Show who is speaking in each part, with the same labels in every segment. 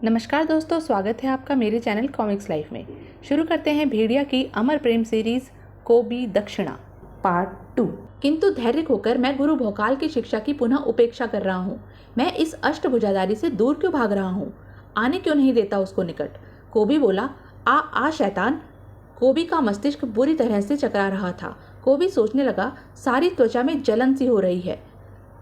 Speaker 1: नमस्कार दोस्तों, स्वागत है आपका मेरे चैनल कॉमिक्स लाइफ में। शुरू करते हैं भेड़िया की अमर प्रेम सीरीज कोबी दक्षिणा पार्ट 2। किंतु धैर्य खोकर मैं गुरु भोकाल की शिक्षा की पुनः उपेक्षा कर रहा हूँ। मैं इस अष्टभुजाधारी से दूर क्यों भाग रहा हूँ? आने क्यों नहीं देता उसको निकट? कोबी बोला, आ आ शैतान। कोबी का मस्तिष्क बुरी तरह से चकरा रहा था। कोबी सोचने लगा, सारी त्वचा में जलन सी हो रही है।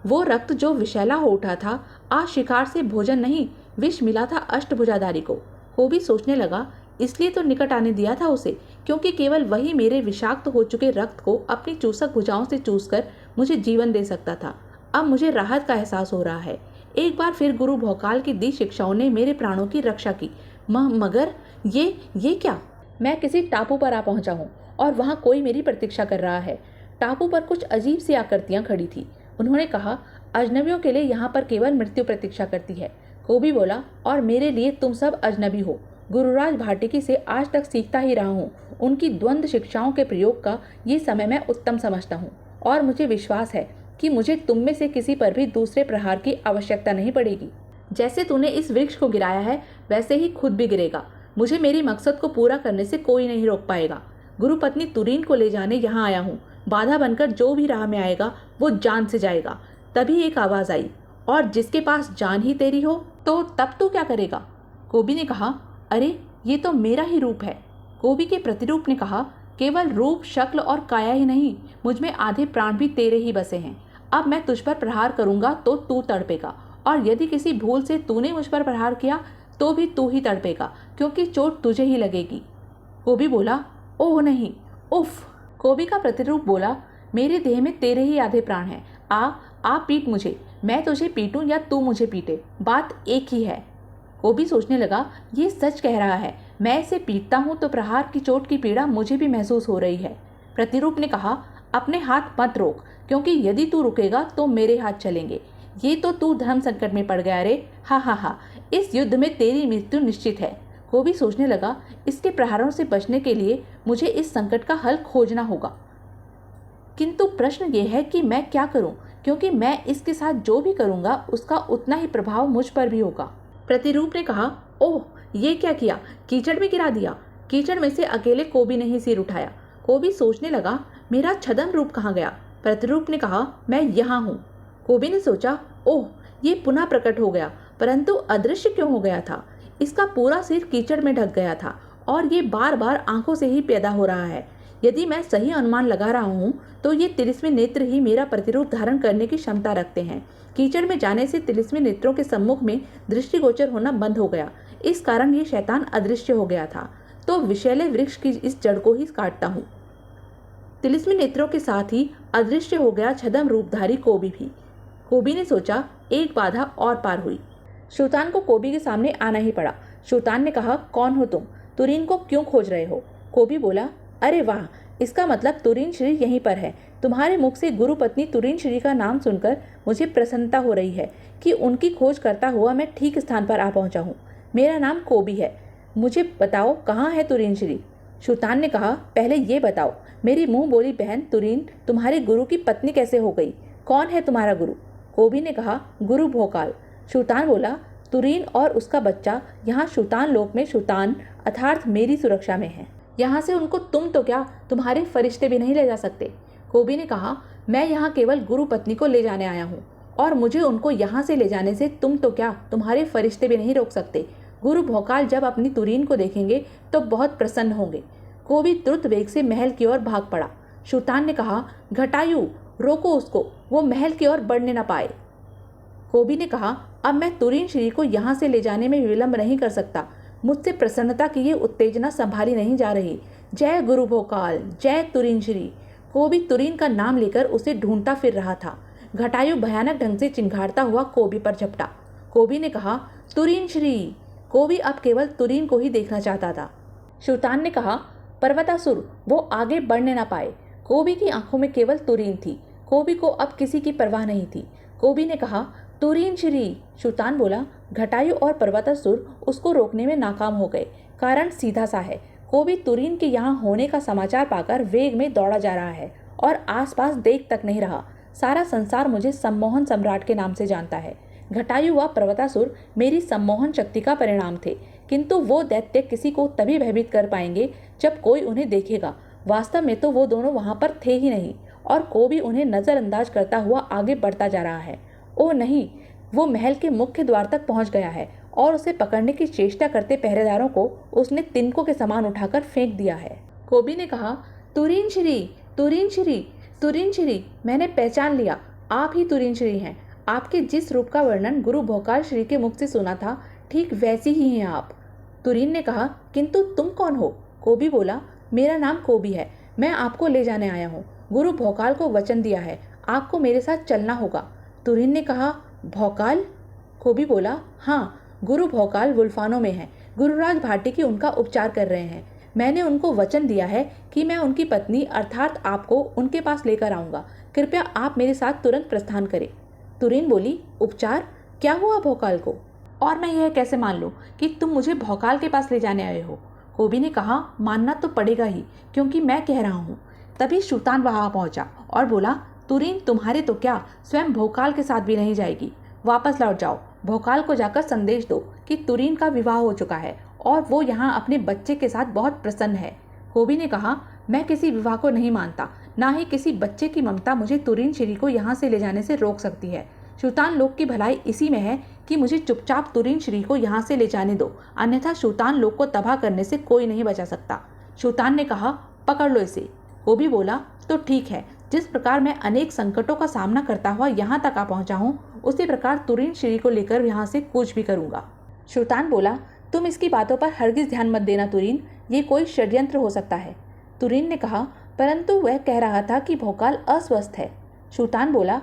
Speaker 1: वो रक्त जो विषैला हो उठा था, आज शिकार से भोजन नहीं विष मिला था अष्टभुजाधारी को। कोबी सोचने लगा, इसलिए तो निकट आने दिया था उसे, क्योंकि केवल वही मेरे विषाक्त हो चुके रक्त को अपनी चूसक भुजाओं से चूसकर मुझे जीवन दे सकता था। अब मुझे राहत का एहसास हो रहा है। एक बार फिर गुरु भोकाल की दी शिक्षाओं ने मेरे प्राणों की रक्षा की। मगर ये क्या? मैं किसी टापू पर आ पहुंचा हूँ और वहाँ कोई मेरी प्रतीक्षा कर रहा है। टापू पर कुछ अजीब सी आकृतियां खड़ी थी। उन्होंने कहा, अजनबियों के लिए यहाँ पर केवल मृत्यु प्रतीक्षा करती है। कोबी बोला, और मेरे लिए तुम सब अजनबी हो। गुरुराज भाटिकी से आज तक सीखता ही रहा हूँ। उनकी द्वंद्व शिक्षाओं के प्रयोग का ये समय मैं उत्तम समझता हूँ और मुझे विश्वास है कि मुझे तुम में से किसी पर भी दूसरे प्रहार की आवश्यकता नहीं पड़ेगी। जैसे तूने इस वृक्ष को गिराया है, वैसे ही खुद भी गिरेगा। मुझे मेरी मकसद को पूरा करने से कोई नहीं रोक पाएगा। गुरुपत्नी तुरीन को ले जाने यहाँ आया हूँ। बाधा बनकर जो भी राह में आएगा वो जान से जाएगा। तभी एक आवाज आई, और जिसके पास जान ही तेरी हो तो तब तू क्या करेगा? कोबी ने कहा, अरे ये तो मेरा ही रूप है। कोबी के प्रतिरूप ने कहा, केवल रूप, शक्ल और काया ही नहीं, मुझ में आधे प्राण भी तेरे ही बसे हैं। अब मैं तुझ पर प्रहार करूंगा तो तू तड़पेगा, और यदि किसी भूल से तूने मुझ पर प्रहार किया तो भी तू ही तड़पेगा, क्योंकि चोट तुझे ही लगेगी। कोबी बोला, ओह नहीं, उफ। कोबी का प्रतिरूप बोला, मेरे देह में तेरे ही आधे प्राण हैं। आ पीट मुझे। मैं तुझे पीटूं या तू मुझे पीटे, बात एक ही है। कोबी सोचने लगा, ये सच कह रहा है। मैं इसे पीटता हूं तो प्रहार की चोट की पीड़ा मुझे भी महसूस हो रही है। प्रतिरूप ने कहा, अपने हाथ मत रोक, क्योंकि यदि तू रुकेगा तो मेरे हाथ चलेंगे। ये तो तू धर्म संकट में पड़ गया रे। हा, इस युद्ध में तेरी मृत्यु निश्चित है। कोबी सोचने लगा, इसके प्रहारों से बचने के लिए मुझे इस संकट का हल खोजना होगा। किंतु प्रश्न ये है कि मैं क्या करूं, क्योंकि मैं इसके साथ जो भी करूंगा उसका उतना ही प्रभाव मुझ पर भी होगा। प्रतिरूप ने कहा, ओह ये क्या किया? कीचड़ में गिरा दिया। कीचड़ में से अकेले कोबी ने ही सिर उठाया। कोबी सोचने लगा, मेरा छद्म रूप कहाँ गया? प्रतिरूप ने कहा, मैं यहाँ हूँ। कोबी ने सोचा, ओह ये पुनः प्रकट हो गया, परंतु अदृश्य क्यों हो गया था? इसका पूरा सिर कीचड़ में ढक गया था और ये बार बार आंखों से ही पैदा हो रहा है। यदि मैं सही अनुमान लगा रहा हूँ तो ये तिलिस्मी नेत्र ही मेरा प्रतिरूप धारण करने की क्षमता रखते हैं। कीचड़ में जाने से तिलिस्मी नेत्रों के सम्मुख में दृष्टिगोचर होना बंद हो गया। इस कारण ये शैतान अदृश्य हो गया था। तो विषैले वृक्ष की इस जड़ को ही काटता हूँ। तिलिस्मी नेत्रों के साथ ही अदृश्य हो गया छद्म रूपधारी कोबी भी। कोबी ने सोचा, एक बाधा और पार हुई। सुल्तान को कोबी के सामने आना ही पड़ा। सुल्तान ने कहा, कौन हो तुम? तुरीन को क्यों खोज रहे हो? कोबी बोला, अरे वाह, इसका मतलब तुरीन श्री यहीं पर है। तुम्हारे मुख से गुरु पत्नी तुरीन श्री का नाम सुनकर मुझे प्रसन्नता हो रही है कि उनकी खोज करता हुआ मैं ठीक स्थान पर आ पहुंचा हूँ। मेरा नाम कोबी है। मुझे बताओ, कहाँ है तुरीन श्री? सुल्तान ने कहा, पहले ये बताओ, मेरी मुंह बोली बहन तुरीन तुम्हारे गुरु की पत्नी कैसे हो गई? कौन है तुम्हारा गुरु? कोबी ने कहा, गुरु भोकाल। सुल्तान बोला, तुरीन और उसका बच्चा यहाँ सुल्तान लोक में सुल्तान अर्थात मेरी सुरक्षा में है। यहाँ से उनको तुम तो क्या, तुम्हारे फरिश्ते भी नहीं ले जा सकते। कोबी ने कहा, मैं यहाँ केवल गुरु पत्नी को ले जाने आया हूँ, और मुझे उनको यहाँ से ले जाने से तुम तो क्या, तुम्हारे फरिश्ते भी नहीं रोक सकते। गुरु भोकाल जब अपनी तुरीन को देखेंगे तो बहुत प्रसन्न होंगे। कोबी द्रुत वेग से महल की ओर भाग पड़ा। सुल्तान ने कहा, घटायु रोको उसको, वो महल की ओर बढ़ने न पाए। कोबी ने कहा, अब मैं तुरीन श्री को यहाँ से ले जाने में विलंब नहीं कर सकता। मुझसे प्रसन्नता की ये उत्तेजना संभाली नहीं जा रही। जय गुरु भोकाल, जय तुरीन श्री। कोबी तुरीन का नाम लेकर उसे ढूंढता फिर रहा था। घटायु भयानक ढंग से चिंघाड़ता हुआ कोबी पर झपटा। कोबी ने कहा, तुरीन श्री। कोबी अब केवल तुरीन को ही देखना चाहता था। सुल्तान ने कहा, पर्वतासुर, वो आगे बढ़ने न पाए। कोबी की आंखों में केवल तुरीन थी। कोबी को अब किसी की परवाह नहीं थी। कोबी ने कहा, तुरीन श्री। सुल्तान बोला, घटायु और पर्वतासुर उसको रोकने में नाकाम हो गए। कारण सीधा सा है, कोबी तुरीन के यहाँ होने का समाचार पाकर वेग में दौड़ा जा रहा है और आसपास देख तक नहीं रहा। सारा संसार मुझे सम्मोहन सम्राट के नाम से जानता है। घटायु व पर्वतासुर मेरी सम्मोहन शक्ति का परिणाम थे, किंतु वो दैत्य किसी को तभी भयभीत कर पाएंगे जब कोई उन्हें देखेगा। वास्तव में तो वो दोनों वहां पर थे ही नहीं, और को भी उन्हें नजरअंदाज करता हुआ आगे बढ़ता जा रहा है। ओह नहीं, वो महल के मुख्य द्वार तक पहुंच गया है और उसे पकड़ने की चेष्टा करते पहरेदारों को उसने तिनकों के समान उठाकर फेंक दिया है। कोबी ने कहा, तुरीन श्री, तुरीन श्री, तुरीन श्री, मैंने पहचान लिया, आप ही तुरीन श्री हैं। आपके जिस रूप का वर्णन गुरु भोकाल श्री के मुख से सुना था, ठीक वैसी ही हैं आप। तुरीन ने कहा, किंतु तुम कौन हो? कोबी बोला, मेरा नाम कोबी है, मैं आपको ले जाने आया हूँ। गुरु भोकाल को वचन दिया है, आपको मेरे साथ चलना होगा। तुरीन ने कहा, भोकाल? कोबी बोला, हाँ, गुरु भोकाल वुल्फानो में है। गुरुराज भाटी की उनका उपचार कर रहे हैं। मैंने उनको वचन दिया है कि मैं उनकी पत्नी अर्थात आपको उनके पास लेकर आऊँगा। कृपया आप मेरे साथ तुरंत प्रस्थान करें। तुरीन बोली, उपचार? क्या हुआ भोकाल को? और मैं यह कैसे मान लूँ कि तुम मुझे भोकाल के पास ले जाने आए हो? कोबी ने कहा, मानना तो पड़ेगा ही, क्योंकि मैं कह रहा हूँ। तभी शूतान वहां पहुंचा और बोला, तुरीन तुम्हारे तो क्या, स्वयं भोकाल के साथ भी नहीं जाएगी। वापस लौट जाओ। भोकाल को जाकर संदेश दो कि तुरीन का विवाह हो चुका है और वो यहाँ अपने बच्चे के साथ बहुत प्रसन्न है। कोबी ने कहा, मैं किसी विवाह को नहीं मानता, ना ही किसी बच्चे की ममता मुझे तुरीन श्री को यहाँ से ले जाने से रोक सकती है। शूतान लोग की भलाई इसी में है कि मुझे चुपचाप तुरीन श्री को यहाँ से ले जाने दो, अन्यथा शूतान लोग को तबाह करने से कोई नहीं बचा सकता। शूतान ने कहा, पकड़ लो इसे। कोबी बोला, तो ठीक है, जिस प्रकार मैं अनेक संकटों का सामना करता हुआ यहाँ तक आ पहुँचा हूँ, उसी प्रकार तुरीन श्री को लेकर यहाँ से कूच भी करूँगा। शूतान बोला, तुम इसकी बातों पर हरगिज ध्यान मत देना तुरीन, ये कोई षड्यंत्र हो सकता है। तुरीन ने कहा, परंतु वह कह रहा था कि भोकाल अस्वस्थ है। शूतान बोला,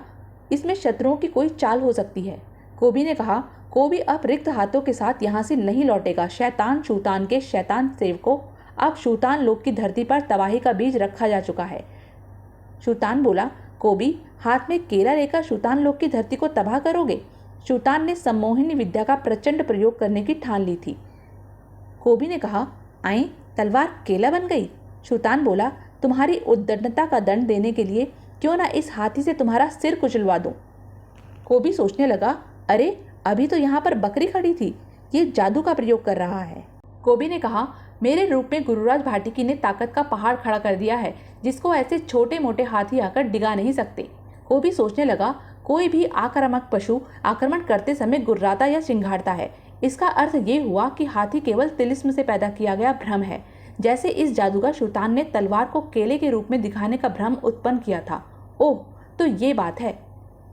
Speaker 1: इसमें शत्रुओं की कोई चाल हो सकती है। कोबी ने कहा, कोबी अब रिक्त हाथों के साथ यहाँ से नहीं लौटेगा। शैतान शूतान के शैतान सेवकों, अब शूतान लोग की धरती पर तबाही का बीज रखा जा चुका है। शूतान बोला, कोबी, हाथ में केला लेकर शूतान लोग की धरती को तबाह करोगे? शूतान ने सम्मोहिनी विद्या का प्रचंड प्रयोग करने की ठान ली थी। कोबी ने कहा, आई, तलवार केला बन गई। शूतान बोला, तुम्हारी उद्दंडता का दंड देने के लिए क्यों ना इस हाथी से तुम्हारा सिर कुचलवा दूं। कोबी सोचने लगा, अरे अभी तो यहाँ पर बकरी खड़ी थी, ये जादू का प्रयोग कर रहा है। कोबी ने कहा, मेरे रूप में गुरुराज भाटिकी ने ताकत का पहाड़ खड़ा कर दिया है, जिसको ऐसे छोटे मोटे हाथी आकर डिगा नहीं सकते। कोबी सोचने लगा, कोई भी आक्रामक पशु आक्रमण करते समय गुर्राता या चिंघाड़ता है। इसका अर्थ ये हुआ कि हाथी केवल तिलिस्म से पैदा किया गया भ्रम है, जैसे इस जादूगर शूतान ने तलवार को केले के रूप में दिखाने का भ्रम उत्पन्न किया था। ओह, तो ये बात है।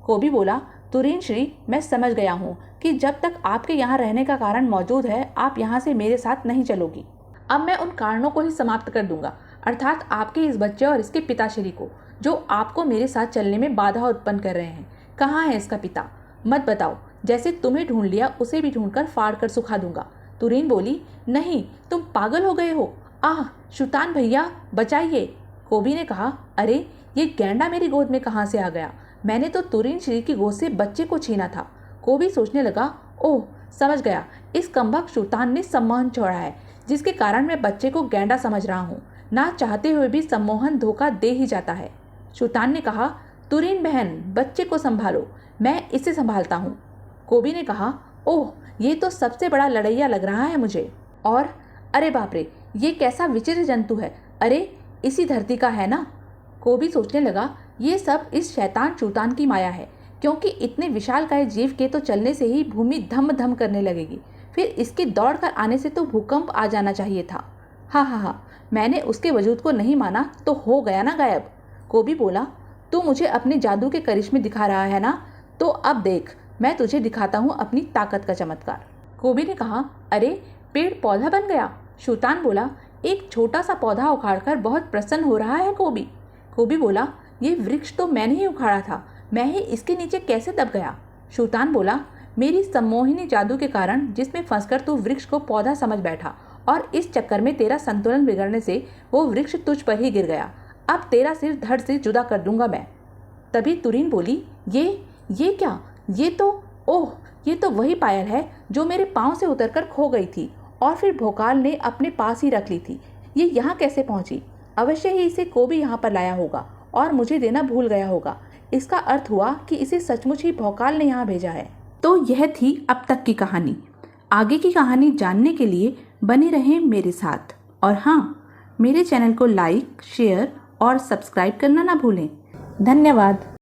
Speaker 1: कोबी बोला, तुरीन श्री, मैं समझ गया हूँ कि जब तक आपके यहाँ रहने का कारण मौजूद है, आप यहाँ से मेरे साथ नहीं चलोगी। अब मैं उन कारणों को ही समाप्त कर दूंगा, अर्थात आपके इस बच्चे और इसके पिताश्री को, जो आपको मेरे साथ चलने में बाधा उत्पन्न कर रहे हैं। कहाँ है इसका पिता? मत बताओ, जैसे तुम्हें ढूंढ लिया उसे भी ढूंढकर फाड़ कर सुखा दूंगा। तुरीन बोली, नहीं, तुम पागल हो गए हो। आह, शूतान भैया, बचाइए। कोबी ने कहा, अरे ये गैंडा मेरी गोद में कहाँ से आ गया? मैंने तो तुरीन श्री की गोद से बच्चे को छीना था। कोबी सोचने लगा, ओह समझ गया, इस कमबख्त शूतान ने सम्मोहन छोड़ा है, जिसके कारण मैं बच्चे को गैंडा समझ रहा हूँ। ना चाहते हुए भी सम्मोहन धोखा दे ही जाता है। शूतान ने कहा, तुरीन बहन, बच्चे को संभालो, मैं इसे संभालता हूँ। कोबी ने कहा, ओह ये तो सबसे बड़ा लड़ैया लग रहा है मुझे। और अरे बाप रे, ये कैसा विचित्र जंतु है, अरे इसी धरती का है ना। कोबी सोचने लगा, ये सब इस शैतान शूतान की माया है, क्योंकि इतने विशालकाय जीव के तो चलने से ही भूमि धम धम करने लगेगी, फिर इसके दौड़ कर आने से तो भूकंप आ जाना चाहिए था। हाँ हाँ हाँ, मैंने उसके वजूद को नहीं माना तो हो गया ना गायब। कोबी बोला, तू मुझे अपने जादू के करिश्मे दिखा रहा है ना, तो अब देख, मैं तुझे दिखाता हूँ अपनी ताकत का चमत्कार। कोबी ने कहा, अरे पेड़ पौधा बन गया। शूतान बोला, एक छोटा सा पौधा उखाड़कर बहुत प्रसन्न हो रहा है कोबी। कोबी बोला, ये वृक्ष तो मैंने ही उखाड़ा था, मैं ही इसके नीचे कैसे दब गया। शूतान बोला, मेरी सम्मोहिनी जादू के कारण जिसमें फंसकर तू वृक्ष को पौधा समझ बैठा, और इस चक्कर में तेरा संतुलन बिगड़ने से वो वृक्ष तुझ पर ही गिर गया। अब तेरा सिर धड़ से जुदा कर दूंगा मैं। तभी तुरीन बोली, ये क्या, ये तो वही पायल है जो मेरे पाँव से उतरकर खो गई थी और फिर भोकाल ने अपने पास ही रख ली थी। ये यहाँ कैसे पहुँची? अवश्य ही इसे कोबी यहाँ पर लाया होगा और मुझे देना भूल गया होगा। इसका अर्थ हुआ कि इसे सचमुच ही भोकाल ने यहाँ भेजा है। तो यह थी अब तक की कहानी। आगे की कहानी जानने के लिए बने रहें मेरे साथ। और हाँ, मेरे चैनल को लाइक, शेयर और सब्सक्राइब करना ना भूलें। धन्यवाद।